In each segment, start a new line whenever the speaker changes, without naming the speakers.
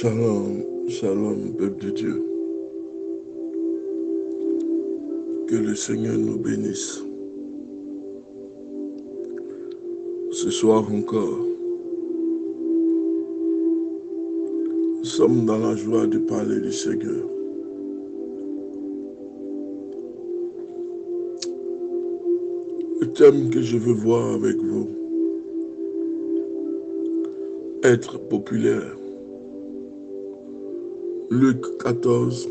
Shalom, shalom, peuple de Dieu. Que le Seigneur nous bénisse. Ce soir encore, nous sommes dans la joie de parler du Seigneur. Le thème que je veux voir avec vous, être populaire. Luc 14,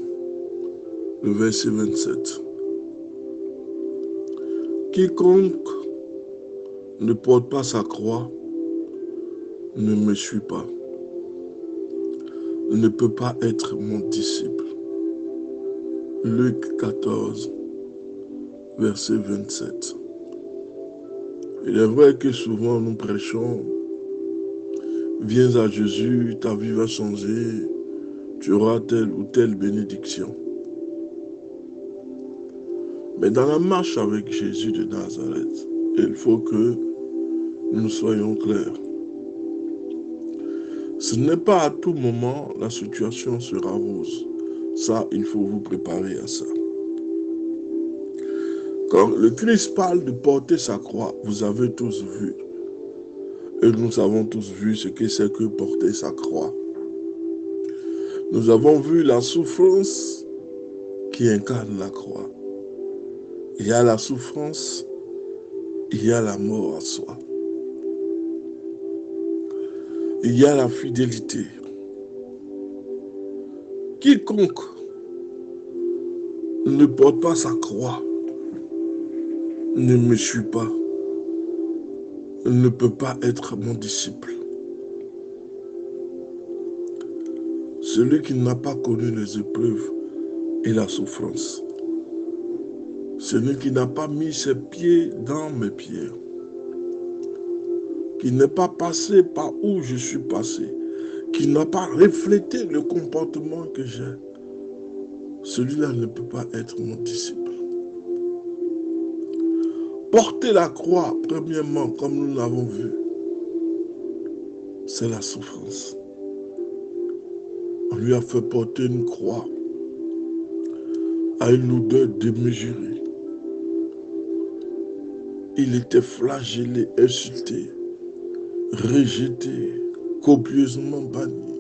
le verset 27. Quiconque ne porte pas sa croix ne me suit pas, ne peut pas être mon disciple. Luc 14, verset 27. Il est vrai que souvent nous prêchons, viens à Jésus, ta vie va changer, tu auras telle ou telle bénédiction. Mais dans la marche avec Jésus de Nazareth, il faut que nous soyons clairs. Ce n'est pas à tout moment la situation sera rose. Ça, il faut vous préparer à ça. Quand le Christ parle de porter sa croix, vous avez tous vu. Et nous avons tous vu ce que c'est que porter sa croix. Nous avons vu la souffrance qui incarne la croix. Il y a la souffrance, il y a la mort à soi. Il y a la fidélité. Quiconque ne porte pas sa croix ne me suit pas, ne peut pas être mon disciple. Celui qui n'a pas connu les épreuves et la souffrance, celui qui n'a pas mis ses pieds dans mes pieds, qui n'est pas passé par où je suis passé, qui n'a pas reflété le comportement que j'ai, celui-là ne peut pas être mon disciple. Porter la croix, premièrement, comme nous l'avons vu, c'est la souffrance. On lui a fait porter une croix à une odeur démesurée. Il était flagellé, insulté, rejeté, copieusement banni.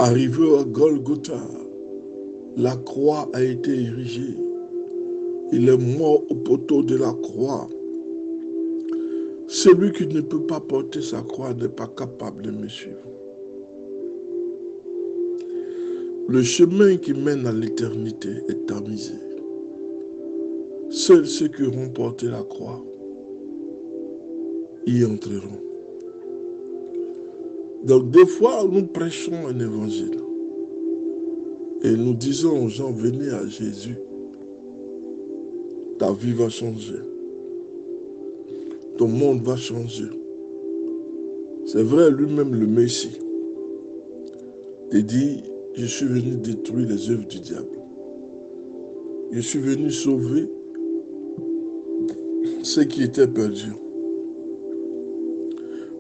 Arrivé à Golgotha, la croix a été érigée. Il est mort au poteau de la croix. Celui qui ne peut pas porter sa croix n'est pas capable de me suivre. Le chemin qui mène à l'éternité est tamisé. Seuls ceux qui auront porté la croix y entreront. Donc des fois, nous prêchons un évangile et nous disons aux gens, venez à Jésus. Ta vie va changer. Ton monde va changer. C'est vrai, lui-même, le Messie, il dit, je suis venu détruire les œuvres du diable. Je suis venu sauver ceux qui étaient perdus.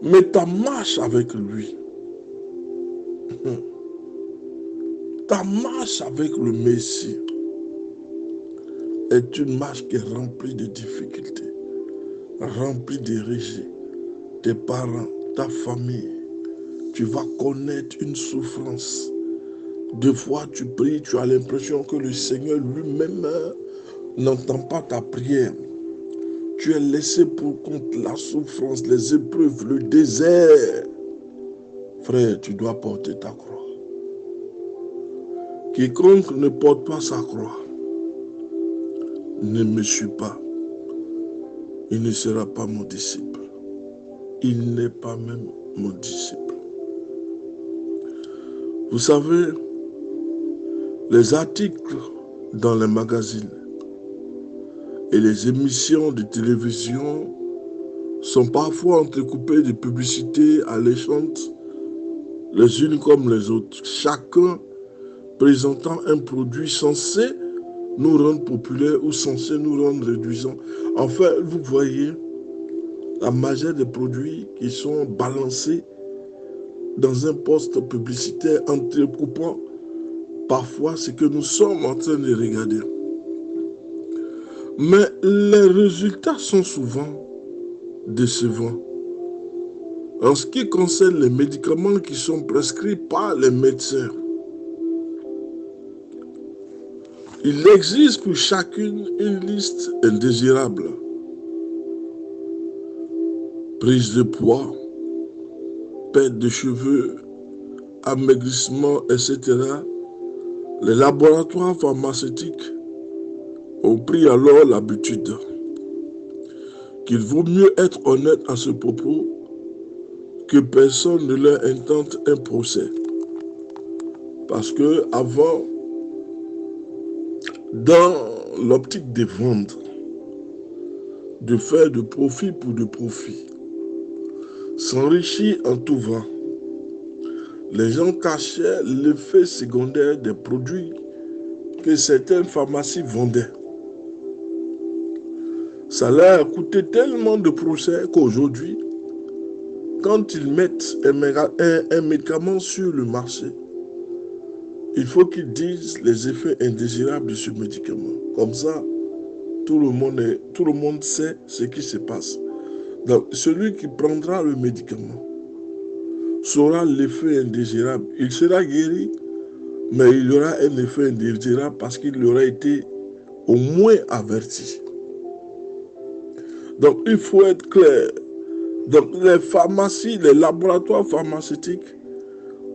Mais ta marche avec lui, ta marche avec le Messie, est une marche qui est remplie de difficultés, remplie de rejets. Tes parents, ta famille, tu vas connaître une souffrance. Des fois, tu pries, tu as l'impression que le Seigneur lui-même n'entend pas ta prière. Tu es laissé pour compte la souffrance, les épreuves, le désert. Frère, tu dois porter ta croix. Quiconque ne porte pas sa croix ne me suit pas. Il ne sera pas mon disciple. Il n'est pas même mon disciple. Vous savez, les articles dans les magazines et les émissions de télévision sont parfois entrecoupées de publicités alléchantes, les unes comme les autres, chacun présentant un produit censé nous rendre populaires ou censé nous rendre réduisants. Enfin, vous voyez, la majorité des produits qui sont balancés dans un poste publicitaire entrecoupant parfois ce que nous sommes en train de regarder. Mais les résultats sont souvent décevants. En ce qui concerne les médicaments qui sont prescrits par les médecins, il existe pour chacune une liste indésirable. Prise de poids, perte de cheveux, amaigrissement, etc. Les laboratoires pharmaceutiques ont pris alors l'habitude qu'il vaut mieux être honnête à ce propos que personne ne leur intente un procès. Parce que avant, dans l'optique de vendre, de faire de profit pour de profit, s'enrichir en tout vent, les gens cachaient l'effet secondaire des produits que certaines pharmacies vendaient. Ça leur a coûté tellement de procès qu'aujourd'hui, quand ils mettent un médicament sur le marché, il faut qu'ils disent les effets indésirables de ce médicament. Comme ça, tout le monde sait ce qui se passe. Donc, celui qui prendra le médicament saura l'effet indésirable. Il sera guéri, mais il y aura un effet indésirable parce qu'il aura été au moins averti. Donc, il faut être clair. Donc, les pharmacies, les laboratoires pharmaceutiques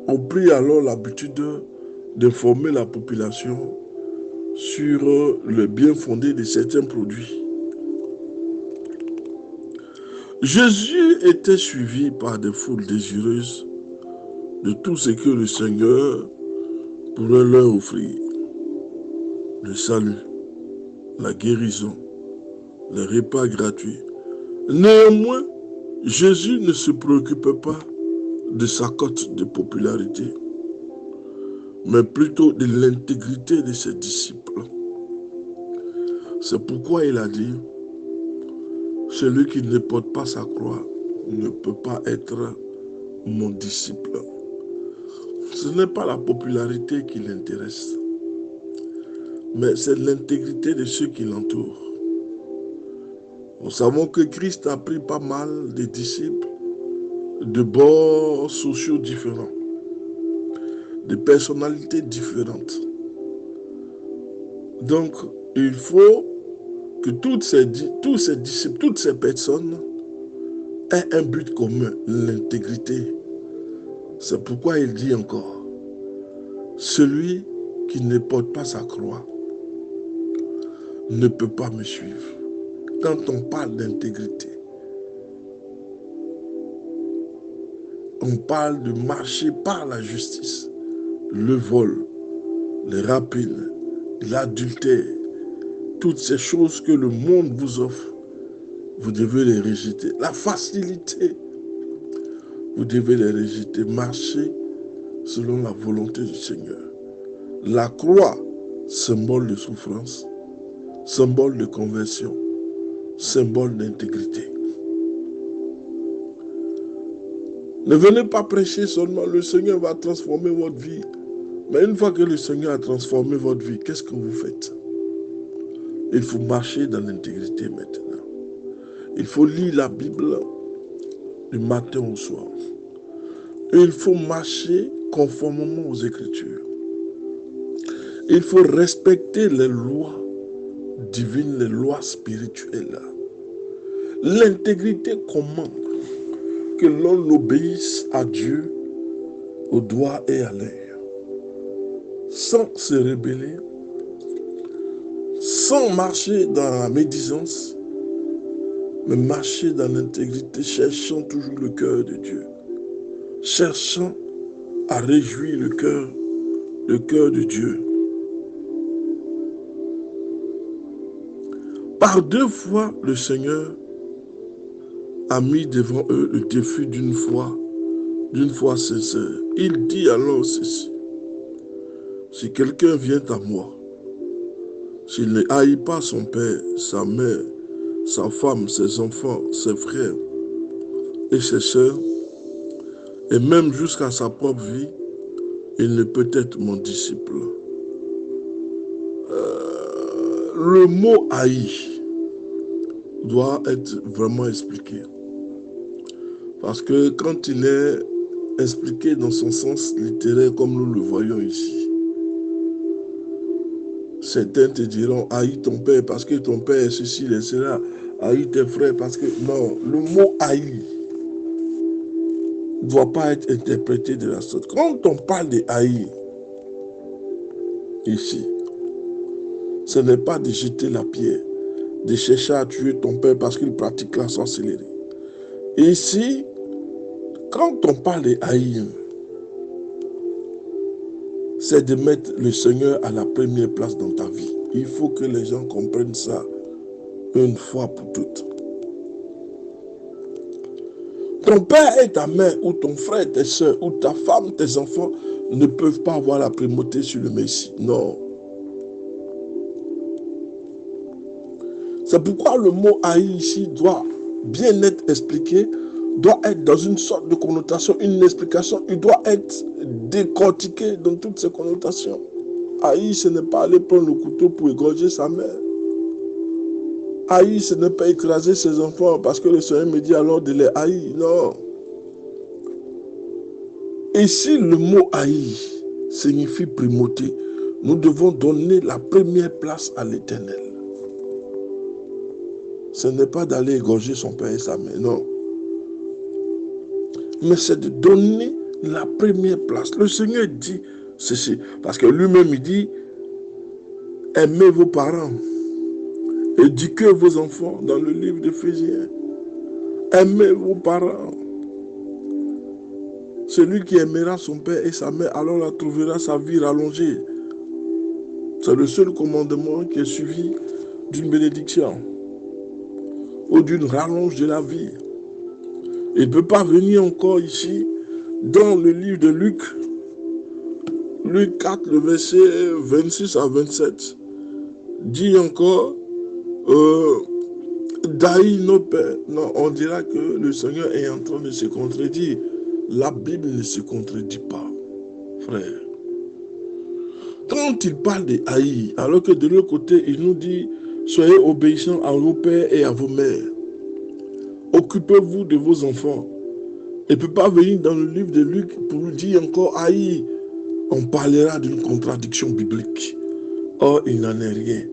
ont pris alors l'habitude d'informer la population sur le bien fondé de certains produits. Jésus était suivi par des foules désireuses de tout ce que le Seigneur pourrait leur offrir. Le salut, la guérison, les repas gratuits. Néanmoins, Jésus ne se préoccupait pas de sa cote de popularité, mais plutôt de l'intégrité de ses disciples. C'est pourquoi il a dit, celui qui ne porte pas sa croix ne peut pas être mon disciple. Ce n'est pas la popularité qui l'intéresse, mais c'est l'intégrité de ceux qui l'entourent. Nous savons que Christ a pris pas mal de disciples de bords sociaux différents, de personnalités différentes. Donc, il faut que tous ces disciples, toutes ces personnes aient un but commun, l'intégrité. C'est pourquoi il dit encore, celui qui ne porte pas sa croix ne peut pas me suivre. Quand on parle d'intégrité, on parle de marcher par la justice, le vol, les rapines, l'adultère, toutes ces choses que le monde vous offre, vous devez les rejeter. La facilité, vous devez les rejeter. Marcher selon la volonté du Seigneur. La croix, symbole de souffrance, symbole de conversion, symbole d'intégrité. Ne venez pas prêcher seulement, le Seigneur va transformer votre vie. Mais une fois que le Seigneur a transformé votre vie, qu'est-ce que vous faites? Il faut marcher dans l'intégrité maintenant. Il faut lire la Bible du matin au soir. Et il faut marcher conformément aux Écritures. Il faut respecter les lois divines, les lois spirituelles. L'intégrité commande que l'on obéisse à Dieu au doigt et à l'œil, sans se rebeller, sans marcher dans la médisance, mais marcher dans l'intégrité, cherchant toujours le cœur de Dieu, cherchant à réjouir le cœur de Dieu. Par 2 fois, le Seigneur a mis devant eux le défi d'une foi sincère. Il dit alors ceci, si quelqu'un vient à moi, s'il ne haït pas son père, sa mère, sa femme, ses enfants, ses frères et ses sœurs, Et même jusqu'à sa propre vie, il ne peut être mon disciple. Le mot haï doit être vraiment expliqué. Parce que quand il est expliqué dans son sens littéraire comme nous le voyons ici, certains te diront haï ton père parce que ton père est ceci et cela, haï tes frères parce que... Non, le mot haï ne doit pas être interprété de la sorte. Quand on parle de haï ici, ce n'est pas de jeter la pierre, de chercher à tuer ton père parce qu'il pratique la sorcellerie. Ici, quand on parle de haïr, c'est de mettre le Seigneur à la première place dans ta vie. Il faut que les gens comprennent ça une fois pour toutes. Ton père et ta mère, ou ton frère, tes soeurs, ou ta femme, tes enfants ne peuvent pas avoir la primauté sur le Messie. Non. C'est pourquoi le mot haïr ici doit bien être expliqué, doit être dans une sorte de connotation, une explication, il doit être décortiqué dans toutes ses connotations. Haïr, ce n'est pas aller prendre le couteau pour égorger sa mère. Haïr, ce n'est pas écraser ses enfants parce que le Seigneur me dit alors de les haïr. Non. Ici, le mot haïr signifie primauté. Nous devons donner la première place à l'Éternel. Ce n'est pas d'aller égorger son père et sa mère, non. Mais c'est de donner la première place. Le Seigneur dit ceci, parce que lui-même il dit, aimez vos parents, éduquez vos enfants dans le livre d'Éphésiens. Aimez vos parents. Celui qui aimera son père et sa mère, alors la trouvera sa vie rallongée. C'est le seul commandement qui est suivi d'une bénédiction ou d'une rallonge de la vie. Il ne peut pas venir encore ici dans le livre de Luc, Luc 4, le verset 26 à 27, dit encore d'haïr nos pères. Non, on dira que le Seigneur est en train de se contredire. La Bible ne se contredit pas, frère. Quand il parle de haïr, alors que de l'autre côté, il nous dit soyez obéissants à vos pères et à vos mères. Occupez-vous de vos enfants. Il ne peut pas venir dans le livre de Luc pour nous dire encore haïr. On parlera d'une contradiction biblique. Or, il n'en est rien.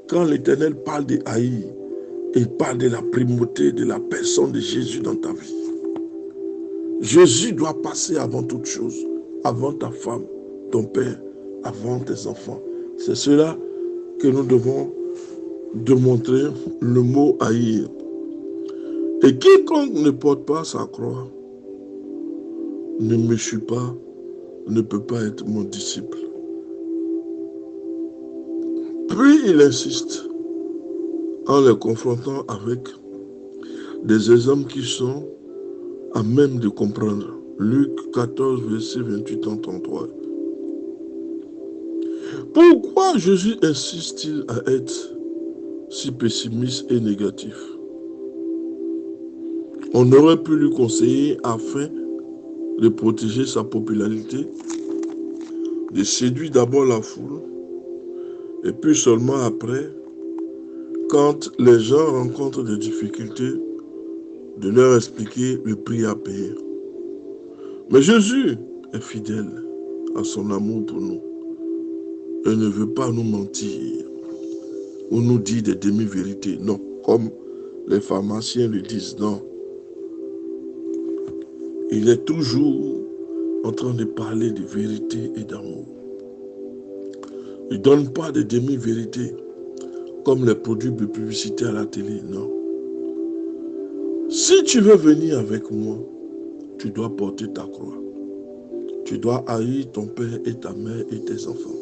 Quand l'Éternel parle de haïr, il parle de la primauté de la personne de Jésus dans ta vie. Jésus doit passer avant toute chose, avant ta femme, ton père, avant tes enfants. C'est cela que nous devons démontrer le mot haïr. Et quiconque ne porte pas sa croix, ne me suit pas, ne peut pas être mon disciple. Puis il insiste en les confrontant avec des exemples qui sont à même de comprendre. Luc 14, verset 28 en 33. Pourquoi Jésus insiste-t-il à être si pessimiste et négatif? On aurait pu lui conseiller afin de protéger sa popularité, de séduire d'abord la foule, et puis seulement après, quand les gens rencontrent des difficultés, de leur expliquer le prix à payer. Mais Jésus est fidèle à son amour pour nous. Il ne veut pas nous mentir ou nous dire des demi-vérités. Non, comme les pharmaciens le disent, non. Il est toujours en train de parler de vérité et d'amour. Il ne donne pas de demi-vérités comme les produits de publicité à la télé, non. Si tu veux venir avec moi, tu dois porter ta croix. Tu dois haïr ton père et ta mère et tes enfants.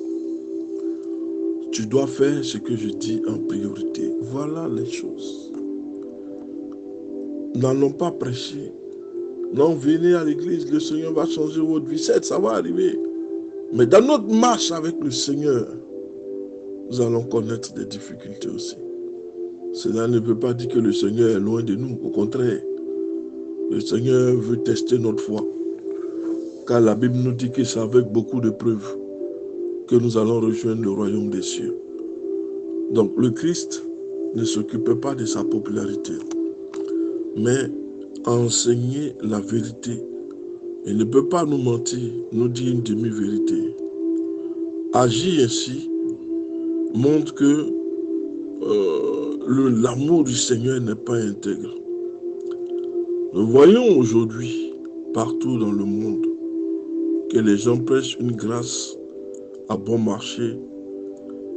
Tu dois faire ce que je dis en priorité. Voilà les choses. N'allons pas prêcher. Non, venez à l'église, le Seigneur va changer votre vie. Ça va arriver. Mais dans notre marche avec le Seigneur, nous allons connaître des difficultés aussi. Cela ne veut pas dire que le Seigneur est loin de nous. Au contraire, le Seigneur veut tester notre foi. Car la Bible nous dit que c'est avec beaucoup de preuves que nous allons rejoindre le royaume des cieux. Donc le Christ ne s'occupait pas de sa popularité, mais a enseigné la vérité. Il ne peut pas nous mentir, nous dire une demi-vérité. Agir ainsi montre que l'amour du Seigneur n'est pas intègre. Nous voyons aujourd'hui, partout dans le monde, que les gens prêchent une grâce à bon marché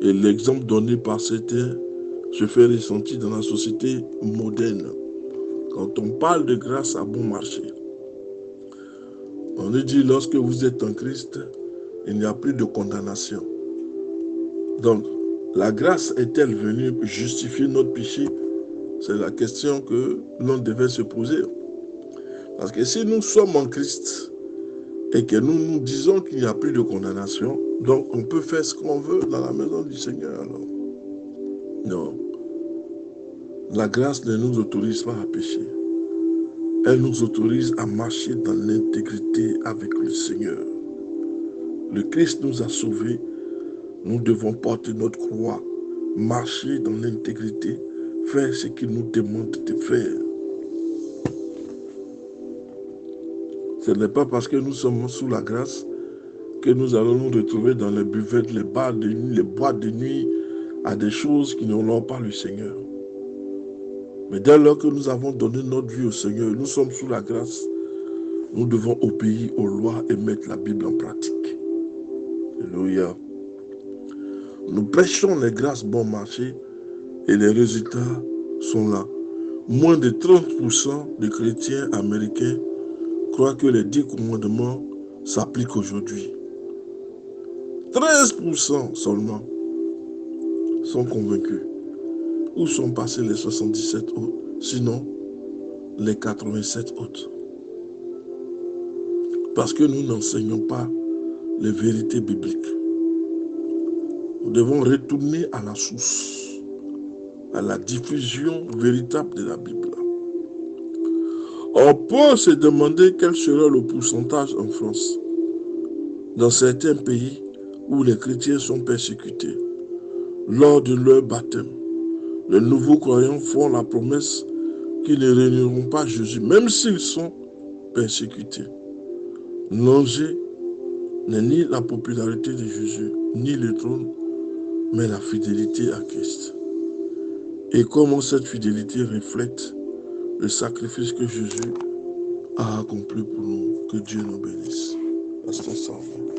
et l'exemple donné par certains se fait ressentir dans la société moderne. Quand on parle de grâce à bon marché, on nous dit lorsque vous êtes en Christ, il n'y a plus de condamnation. Donc, la grâce est-elle venue justifier notre péché? C'est la question que l'on devait se poser. Parce que si nous sommes en Christ et que nous nous disons qu'il n'y a plus de condamnation, donc on peut faire ce qu'on veut dans la maison du Seigneur. Alors. Non. La grâce ne nous autorise pas à pécher. Elle nous autorise à marcher dans l'intégrité avec le Seigneur. Le Christ nous a sauvés. Nous devons porter notre croix, marcher dans l'intégrité, faire ce qu'il nous demande de faire. Ce n'est pas parce que nous sommes sous la grâce que nous allons nous retrouver dans les buvettes, les bars de nuit, les boîtes de nuit, à des choses qui n'honorent pas le Seigneur. Mais dès lors que nous avons donné notre vie au Seigneur, nous sommes sous la grâce, nous devons obéir aux lois et mettre la Bible en pratique. Alléluia. Nous prêchons les grâces bon marché et les résultats sont là. Moins de 30% de chrétiens américains croient que les 10 commandements s'appliquent aujourd'hui. 13% seulement sont convaincus. Où sont passés les 77 autres? Sinon, les 87 autres. Parce que nous n'enseignons pas les vérités bibliques. Nous devons retourner à la source, à la diffusion véritable de la Bible. On peut se demander quel sera le pourcentage en France, dans certains pays où les chrétiens sont persécutés. Lors de leur baptême, les nouveaux croyants font la promesse qu'ils ne renieront pas Jésus, même s'ils sont persécutés. L'enjeu n'est ni la popularité de Jésus, ni le trône, mais la fidélité à Christ. Et comment cette fidélité reflète le sacrifice que Jésus a accompli pour nous. Que Dieu nous bénisse. Restons ensemble.